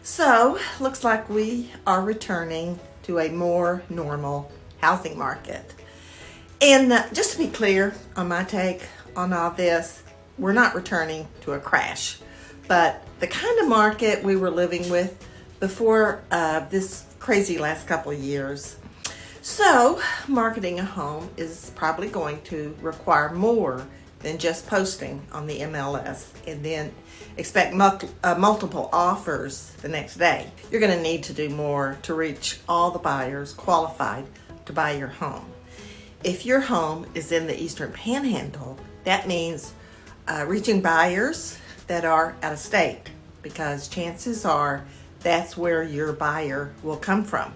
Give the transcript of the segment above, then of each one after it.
So, looks like we are returning to a more normal housing market. And just to be clear on my take on all this, we're not returning to a crash, but the kind of market we were living with before this crazy last couple of years. So, marketing a home is probably going to require more than just posting on the MLS and then expect multiple offers the next day. You're going to need to do more to reach all the buyers qualified to buy your home. If your home is in the Eastern Panhandle, that means reaching buyers that are out of state, because chances are that's where your buyer will come from.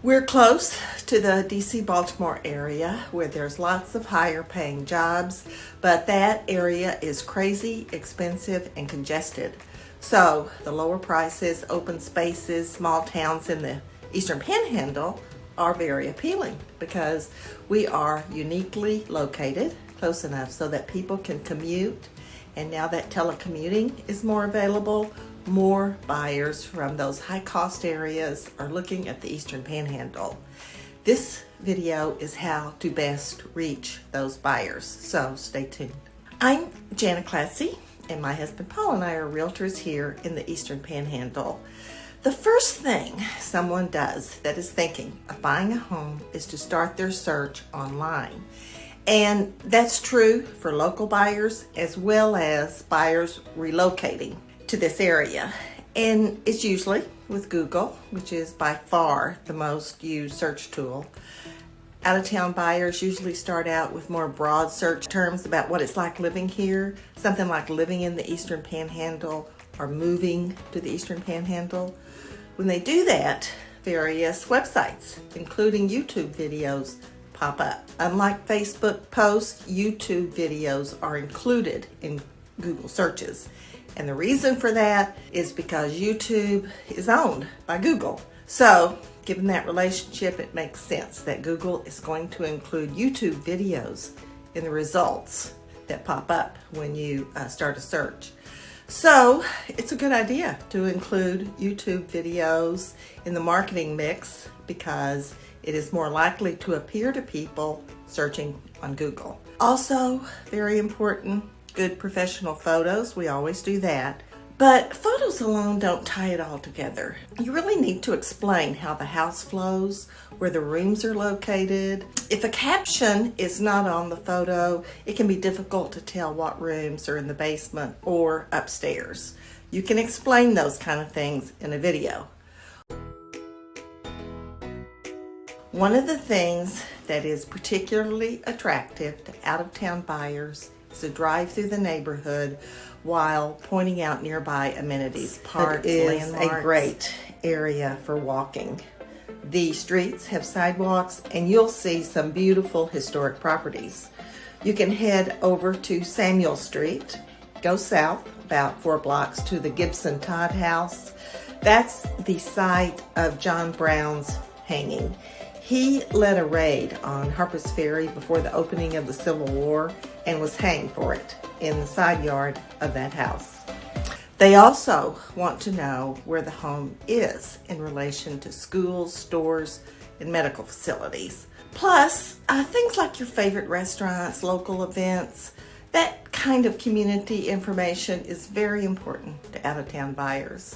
We're close to the DC Baltimore area where there's lots of higher paying jobs, but that area is crazy expensive and congested. So the lower prices, open spaces, small towns in the Eastern Panhandle are very appealing because we are uniquely located close enough so that people can commute. And now that telecommuting is more available, more buyers from those high-cost areas are looking at the Eastern Panhandle. This video is how to best reach those buyers, so stay tuned. I'm Jana Classy, and my husband Paul and I are realtors here in the Eastern Panhandle. The first thing someone does that is thinking of buying a home is to start their search online. And that's true for local buyers as well as buyers relocating to this area. And it's usually with Google, which is by far the most used search tool. Out-of-town buyers usually start out with more broad search terms about what it's like living here, something like living in the Eastern Panhandle or moving to the Eastern Panhandle. When they do that, various websites, including YouTube videos, pop up. Unlike Facebook posts, YouTube videos are included in Google searches. And the reason for that is because YouTube is owned by Google. So, given that relationship, it makes sense that Google is going to include YouTube videos in the results that pop up when you start a search. So, it's a good idea to include YouTube videos in the marketing mix because it is more likely to appear to people searching on Google. Also, very important, good professional photos. We always do that. But photos alone don't tie it all together. You really need to explain how the house flows, where the rooms are located. If a caption is not on the photo, it can be difficult to tell what rooms are in the basement or upstairs. You can explain those kind of things in a video. One of the things that is particularly attractive to out-of-town buyers is to drive through the neighborhood while pointing out nearby amenities, parks, landmarks. A great area for walking. The streets have sidewalks and you'll see some beautiful historic properties. You can head over to Samuel Street, go south about 4 blocks to the Gibson Todd House. That's the site of John Brown's hanging. He led a raid on Harper's Ferry before the opening of the Civil War and was hanged for it in the side yard of that house. They also want to know where the home is in relation to schools, stores, and medical facilities. Plus, things like your favorite restaurants, local events. That kind of community information is very important to out-of-town buyers.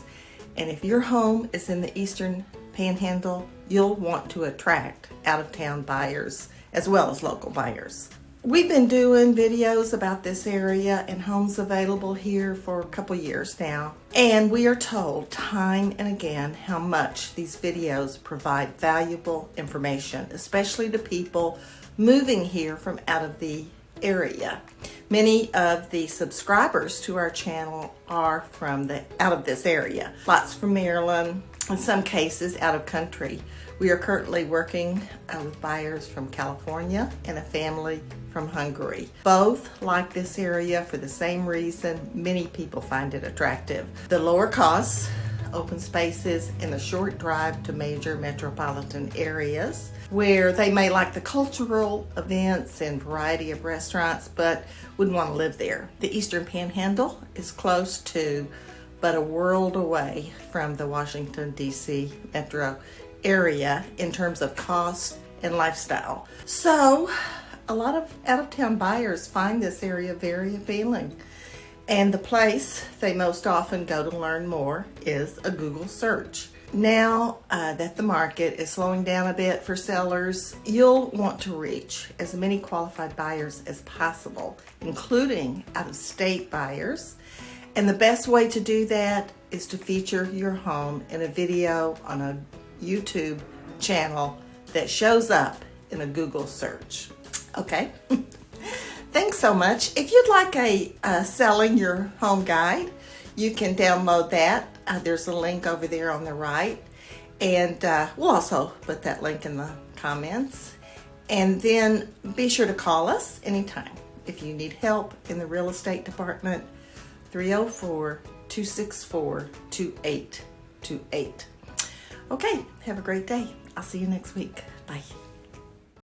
And if your home is in the Eastern Panhandle, you'll want to attract out-of-town buyers as well as local buyers. We've been doing videos about this area and homes available here for a couple years now, and we are told time and again how much these videos provide valuable information, especially to people moving here from out of the area. Many of the subscribers to our channel are from out of this area. Lots from Maryland, in some cases out of country. We are currently working with buyers from California and a family from Hungary. Both like this area for the same reason many people find it attractive. The lower costs, open spaces, and a short drive to major metropolitan areas where they may like the cultural events and variety of restaurants but wouldn't want to live there. The Eastern Panhandle is close to but a world away from the Washington, D.C. metro area in terms of cost and lifestyle. So a lot of out-of-town buyers find this area very appealing. And the place they most often go to learn more is a Google search. Now that the market is slowing down a bit for sellers, you'll want to reach as many qualified buyers as possible, including out-of-state buyers. And the best way to do that is to feature your home in a video on a YouTube channel that shows up in a Google search. Okay? Thanks so much. If you'd like a selling your home guide, you can download that. There's a link over there on the right. And we'll also put that link in the comments. And then be sure to call us anytime if you need help in the real estate department. 304-264-2828. Okay, have a great day. I'll see you next week. Bye.